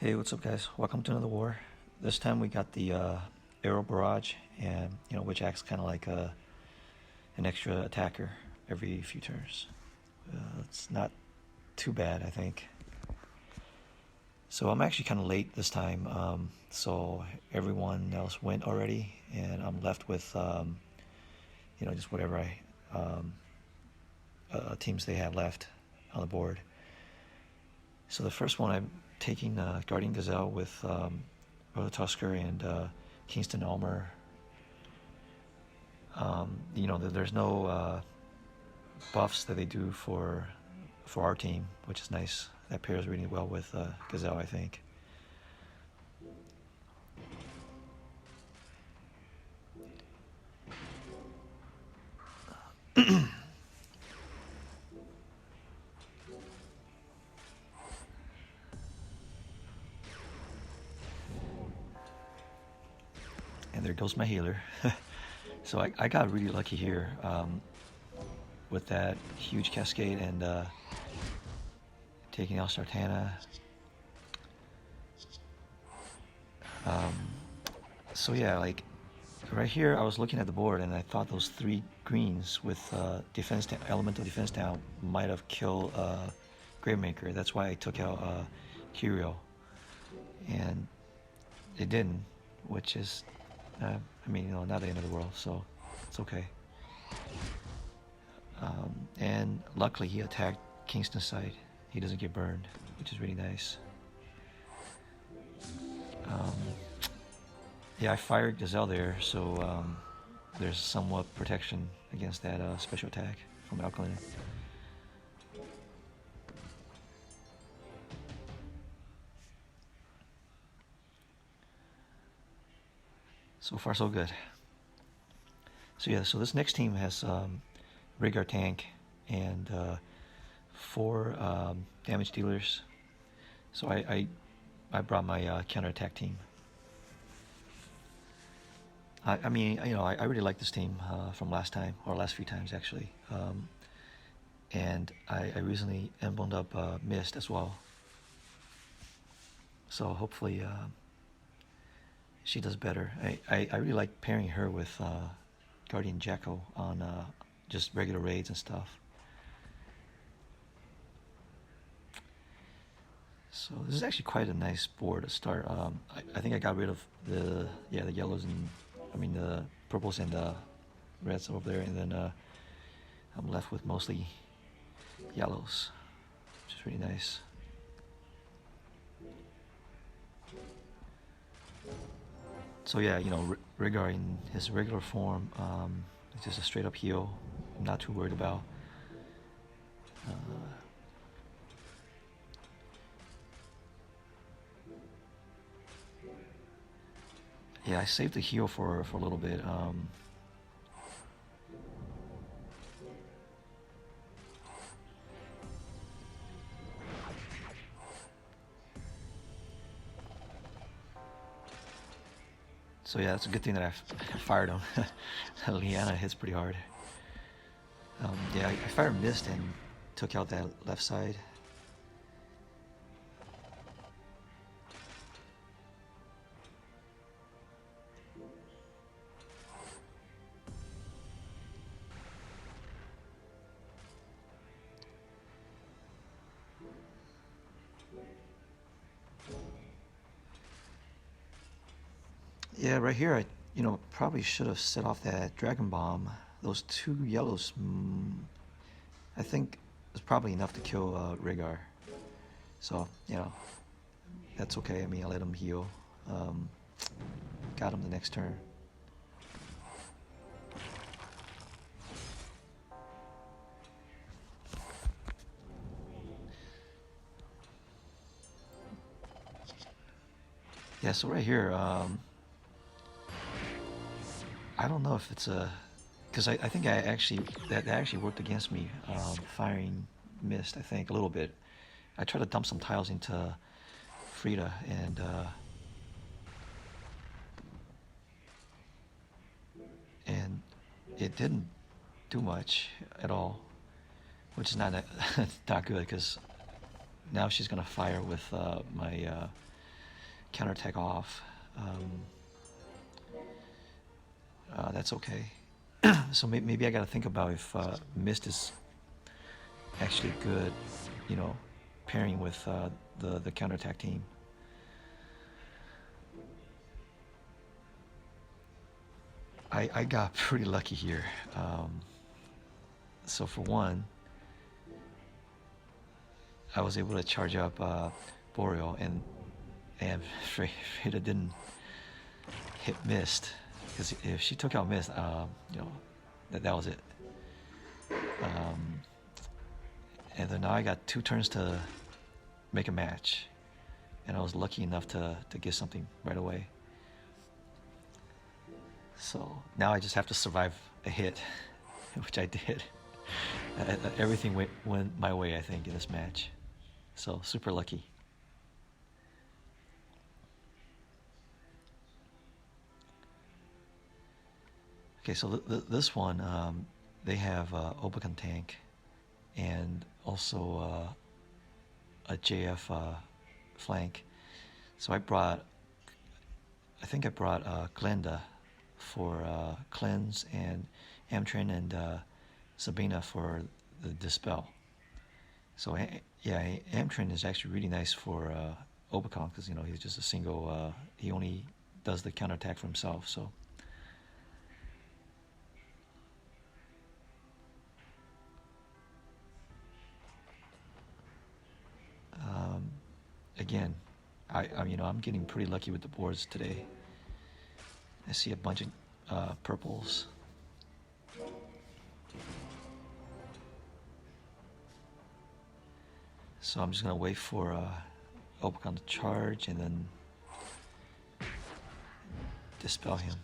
Hey, what's up, guys? Welcome to another war. This time we got the arrow barrage, and which acts kind of like an extra attacker every few turns. It's not too bad, I think. So I'm actually kind of late this time. So everyone else went already, and I'm left with just whatever teams they have left on the board. So the first one I'm taking Guardian Gazelle with Tusker and Kingston Elmer. There's no buffs that they do for our team, which is nice. That pairs really well with Gazelle, I think. And there goes my healer. So I got really lucky here with that huge cascade and taking out Sartana. So yeah, like right here, I was looking at the board and I thought those three greens with elemental defense down might have killed Gravemaker. That's why I took out Curio, and it didn't, which is, not the end of the world, so it's okay. And luckily, he attacked Kingston's side. He doesn't get burned, which is really nice. Yeah, I fired Gazelle there, so there's somewhat protection against that special attack from Alkaline. So far, so good. So yeah, so this next team has Rhaegar tank and 4 damage dealers. So I brought my counterattack team. I really like this team from last time, or last few times actually. And I recently emblemed up Mist as well. So hopefully she does better. I really like pairing her with Guardian Jacko on just regular raids and stuff. So this is actually quite a nice board to start. I think I got rid of the yellows and the purples and reds over there, and then I'm left with mostly yellows, which is really nice. So yeah, Rhaegar in his regular form, it's just a straight up heal. I'm not too worried about. Yeah, I saved the heal for a little bit. So yeah, it's a good thing that I fired him. Liana hits pretty hard. Yeah, I fired Mist and took out that left side. Yeah, right here, I probably should have set off that Dragon Bomb. Those 2 yellows, I think it's probably enough to kill Rhaegar. So, that's okay. I let him heal. Got him the next turn. Yeah, so right here, I don't know if it's because I think that actually worked against me, firing Mist, I think, a little bit. I tried to dump some tiles into Frida, and it didn't do much at all, which is not not good, because now she's gonna fire with my counterattack off. That's okay. So maybe I got to think about if Mist is actually good, you know, pairing with the counterattack team. I got pretty lucky here. So for one, I was able to charge up Boreal, and Freda didn't hit Mist, because if she took out Mist, you know, that was it. And then now I got 2 turns to make a match, and I was lucky enough to get something right away. So now I just have to survive a hit, which I did. Everything went my way, I think, in this match. So super lucky. Okay, so this one, they have Obakan tank, and also a JF flank. So I think I brought Glenda for cleanse, and Amtrin and Sabina for the dispel. So yeah, Amtrin is actually really nice for Obakan, because, you know, he's just a single. He only does the counterattack for himself. So. Again, I'm getting pretty lucky with the boards today. I see a bunch of purples. So I'm just gonna wait for Obakan to charge and then dispel him.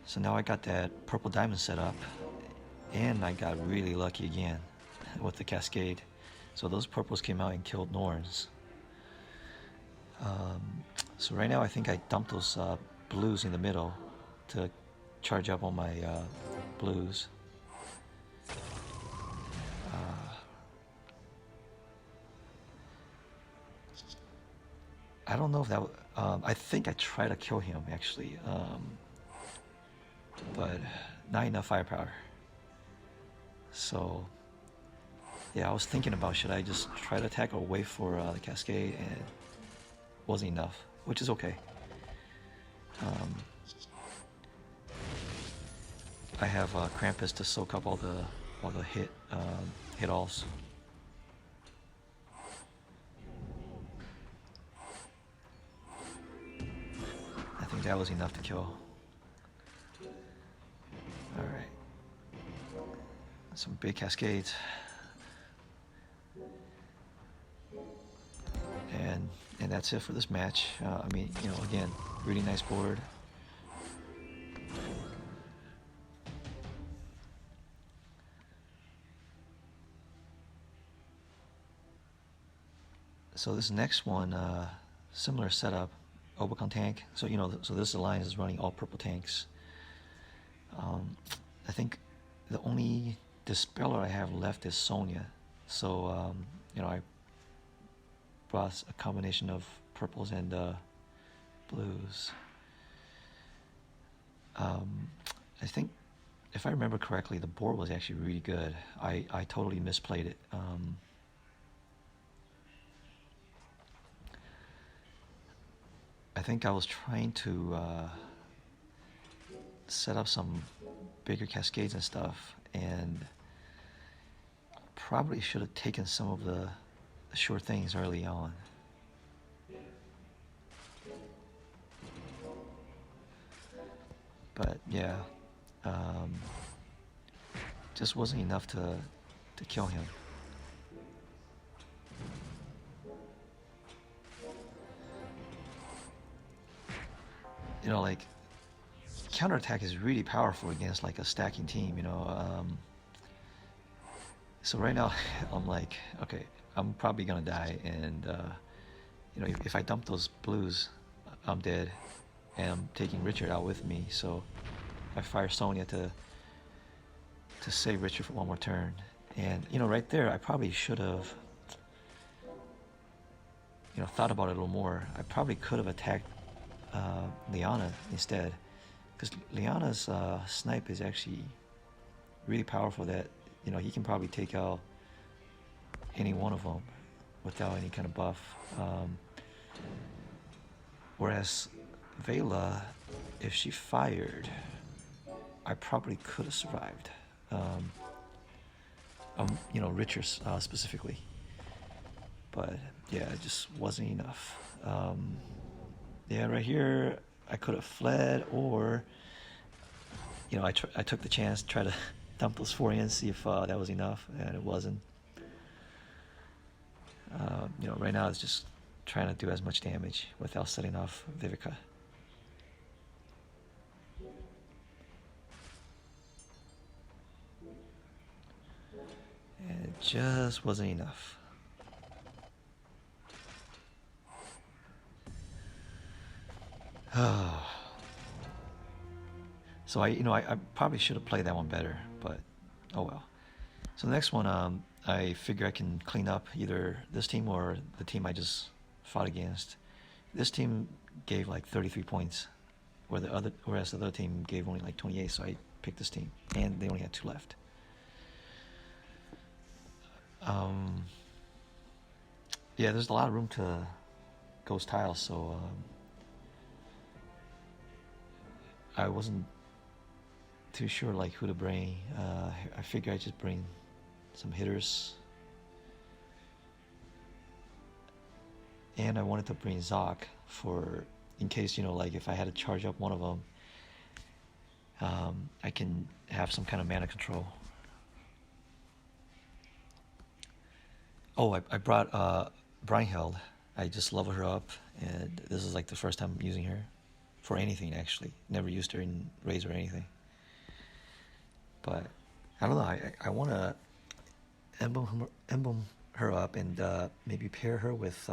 So now I got that purple diamond set up, and I got really lucky again with the cascade. So those purples came out and killed Norns. So right now I think I dumped those blues in the middle to charge up on my blues. I don't know if that. I think I tried to kill him actually, but not enough firepower. So yeah, I was thinking about, should I just try to attack or wait for the cascade, and it wasn't enough, which is okay. I have Krampus to soak up all the hit alls. I think that was enough to kill. All right. Some big cascades. And that's it for this match. Again, really nice board. So this next one, similar setup, Obakan tank. So so this alliance is running all purple tanks. I think the only dispeller I have left is Sonya. So I brought a combination of purples and blues. I think, if I remember correctly, the board was actually really good. I totally misplayed it. I think I was trying to set up some bigger cascades and stuff, and probably should have taken some of the sure things early on. But yeah, just wasn't enough to kill him. Like, counterattack is really powerful against like a stacking team, so right now I'm like, okay, I'm probably gonna die, and if I dump those blues, I'm dead, and I'm taking Richard out with me. So I fire Sonya to save Richard for one more turn, And right there, I probably should have thought about it a little more. I probably could have attacked Liana instead, because Liana's snipe is actually really powerful. That he can probably take out any one of them without any kind of buff. Whereas Vela, if she fired, I probably could have survived. Richer specifically. But yeah, it just wasn't enough. Yeah, right here, I could have fled, or I took the chance to try to dump those 4 in, see if that was enough, and it wasn't. Right now it's just trying to do as much damage without setting off Vivica. And it just wasn't enough. So I probably should have played that one better, but oh well. So the next one, I figure I can clean up either this team or the team I just fought against. This team gave like 33 points, whereas the other team gave only like 28. So I picked this team, and they only had 2 left. Yeah, there's a lot of room to ghost tiles, so I wasn't too sure like who to bring. I figured I'd just bring some hitters, and I wanted to bring Zoc for in case like if I had to charge up one of them, I can have some kind of mana control. Oh, I brought Brynhild. I just leveled her up, and this is like the first time I'm using her for anything. Actually, never used her in raids or anything. But I don't know. I want to emblem her up and maybe pair her with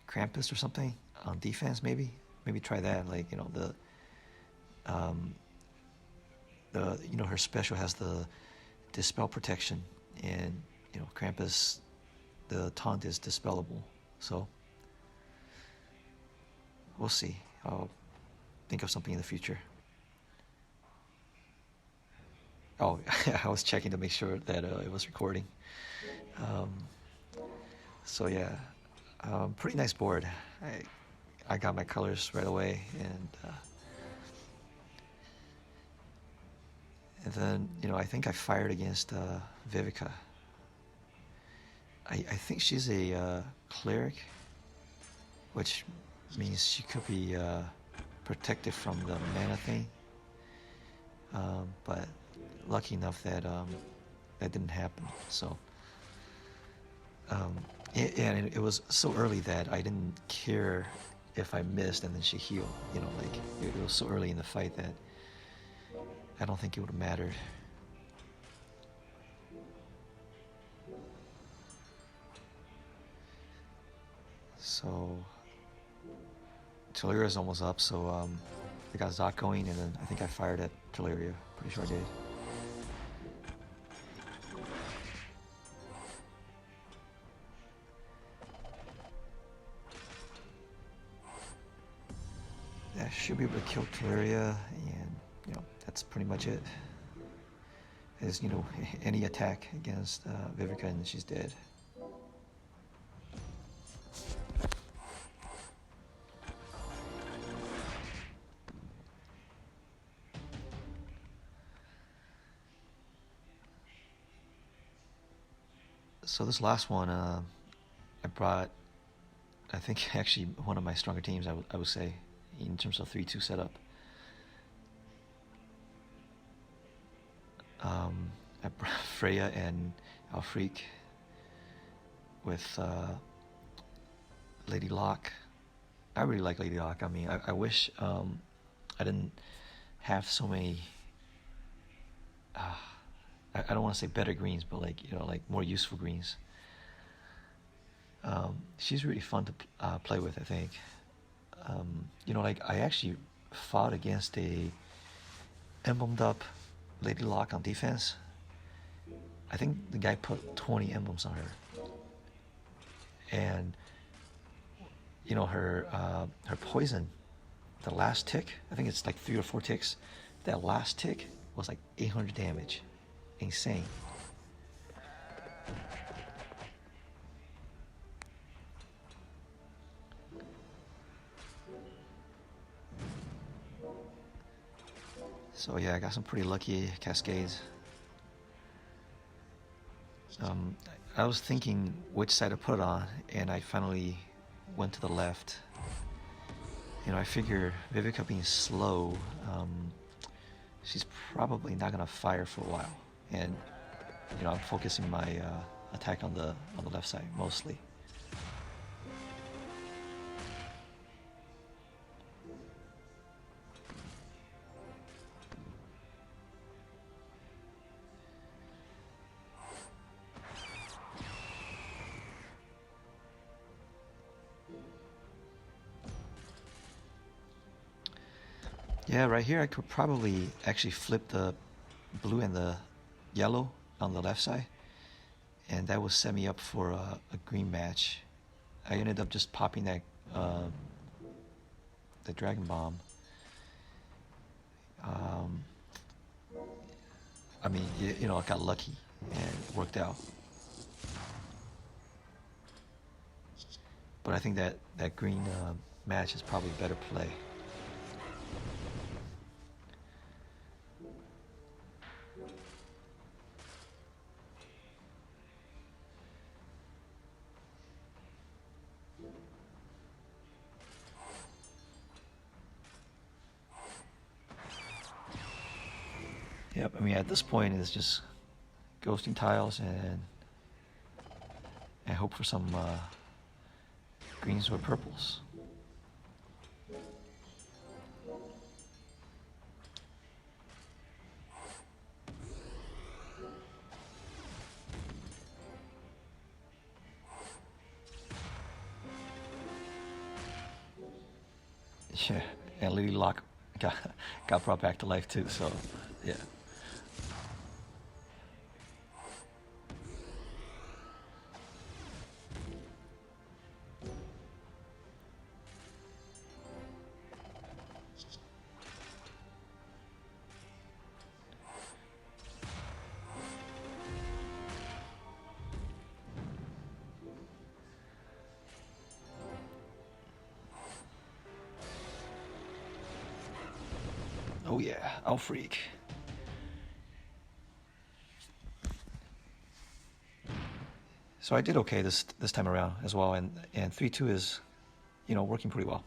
Krampus or something on defense. Maybe try that. Like her special has the dispel protection, and Krampus, the taunt is dispellable. So we'll see. I'll think of something in the future. Oh, I was checking to make sure that it was recording. So yeah, pretty nice board. I got my colors right away, and then I think I fired against Vivica. I think she's a cleric, which means she could be protected from the mana thing. But lucky enough that that didn't happen. So and it was so early that I didn't care if I missed and then she healed. Like it was so early in the fight that I don't think it would have mattered. So Teleria is almost up, so I got Zoc going, and then I think I fired at Teleria. Pretty sure I did. That should be able to kill Teleria, and that's pretty much it. Is any attack against Vivica, and she's dead. So this last one, I brought, I think actually one of my stronger teams, I would say, in terms of 3-2 setup. I brought Freya and Alfreak with Lady Locke. I really like Lady Locke. I mean, I wish I didn't have so many. I don't want to say better greens, but like like more useful greens. She's really fun to play with, I think. Like I actually fought against a emblemed up Lady Locke on defense, I think the guy put 20 emblems on her, and her poison, the last tick, I think it's like 3 or 4 ticks. That last tick was like 800 damage, insane. So yeah, I got some pretty lucky cascades. Um, I was thinking which side to put it on, and I finally went to the left. I figure Vivica being slow, she's probably not gonna fire for a while, and I'm focusing my attack on the left side mostly. Yeah, right here I could probably actually flip the blue and the yellow on the left side, and that would set me up for a green match. I ended up just popping that the dragon bomb. Um, I mean, I got lucky and it worked out. But I think that green match is probably a better play. Yep, I mean, at this point, it's just ghosting tiles and hope for some greens or purples. Yeah, and Lily Locke got brought back to life too, so yeah. Oh yeah, I'll freak. So I did okay this time around as well, and 3-2 is, working pretty well.